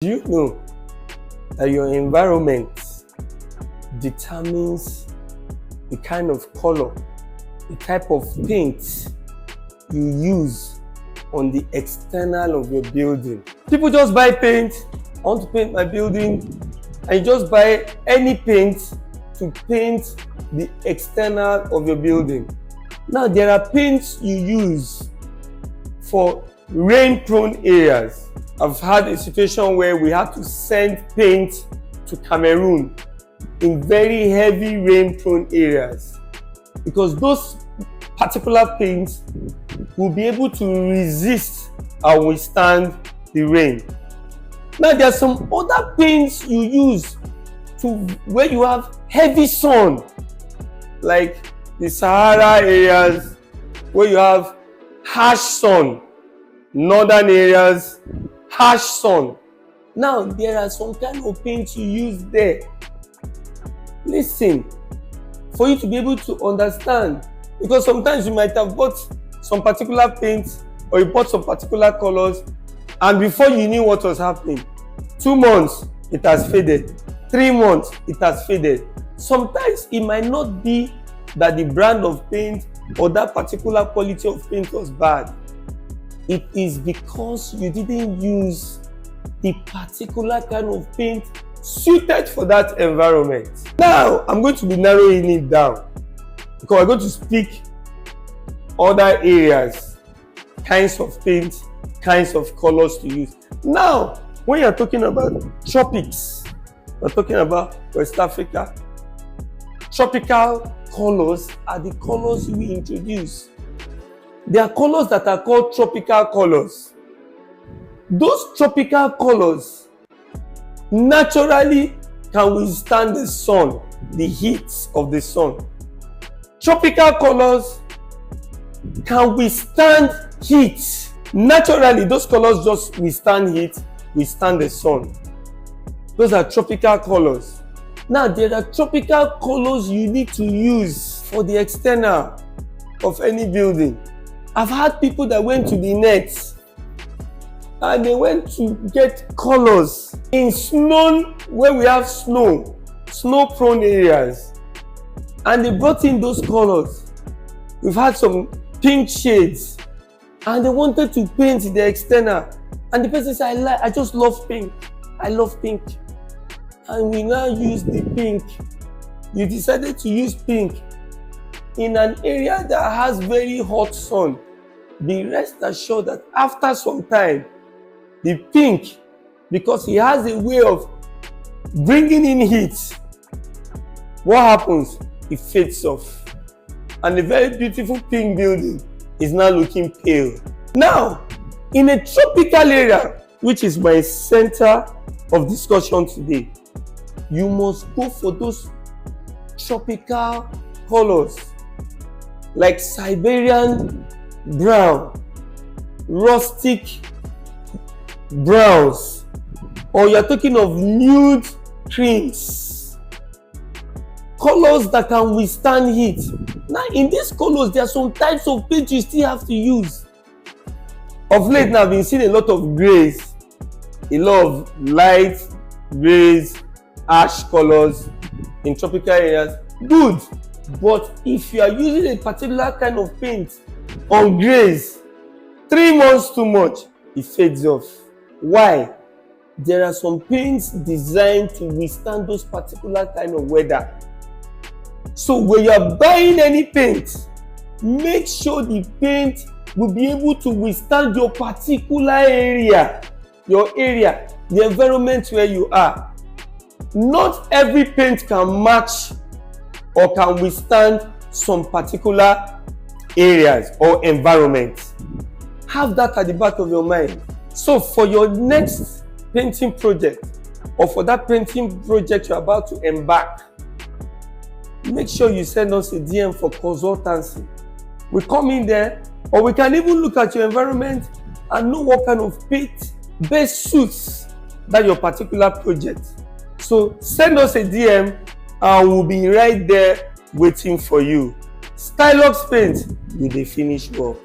Do you know that your environment determines the kind of color, the type of paint you use on the external of your building? People just buy paint. I want to paint my building, and you just buy any paint to paint the external of your building. Now, there are paints you use for rain-prone areas. I've had a situation where we had to send paint to Cameroon in very heavy rain-prone areas because those particular paints will be able to resist and withstand the rain. Now, there are some other paints you use to where you have heavy sun, like the Sahara areas where you have harsh sun, northern areas, harsh sun. Now, there are some kind of paint you use there. Listen, for you to be able to understand, because sometimes you might have bought some particular paint or you bought some particular colors, and before you knew what was happening, 2 months it has faded, 3 months it has faded. Sometimes it might not be that the brand of paint or that particular quality of paint was bad. It is because you didn't use the particular kind of paint suited for that environment. Now, I'm going to be narrowing it down because I'm going to speak other areas, kinds of paint, kinds of colors to use. Now, when you're talking about tropics, we're talking about West Africa, tropical colors are the colors we introduce. There are colors that are called tropical colors. Those tropical colors naturally can withstand the sun, the heat of the sun. Tropical colors can withstand heat. Naturally, those colors just withstand heat, withstand the sun. Those are tropical colors. Now, there are tropical colors you need to use for the external of any building. I've had people that went to the net and they went to get colors in snow where we have snow prone areas, and they brought in those colors. We've had some pink shades and they wanted to paint the external, and the person said, I just love pink. I love pink. And we now use the pink. You decided to use pink in an area that has very hot sun. Be rest assured that after some time, the pink, because it has a way of bringing in heat, what happens? It fades off. And a very beautiful pink building is now looking pale. Now, in a tropical area, which is my center of discussion today, you must go for those tropical colors like Siberian brown, rustic browns, or you're talking of nude creams, colors that can withstand heat. Now, in these colors, there are some types of paint you still have to use. Of late now, I've been seeing a lot of grays, a lot of light grays, ash colors in tropical areas. Good, but if you are using a particular kind of paint on grays, 3 months too much, it fades off. Why? There are some paints designed to withstand those particular kind of weather. So when you are buying any paint, make sure the paint will be able to withstand your particular area, the environment where you are. Not every paint can match or can withstand some particular areas or environments. Have that at the back of your mind. So for your next painting project, or for that painting project you're about to embark, make sure you send us a DM for consultancy. We come in there, or we can even look at your environment and know what kind of paint best suits that your particular project. So send us a DM and we'll be right there waiting for you. Stylox Paint with a finished work.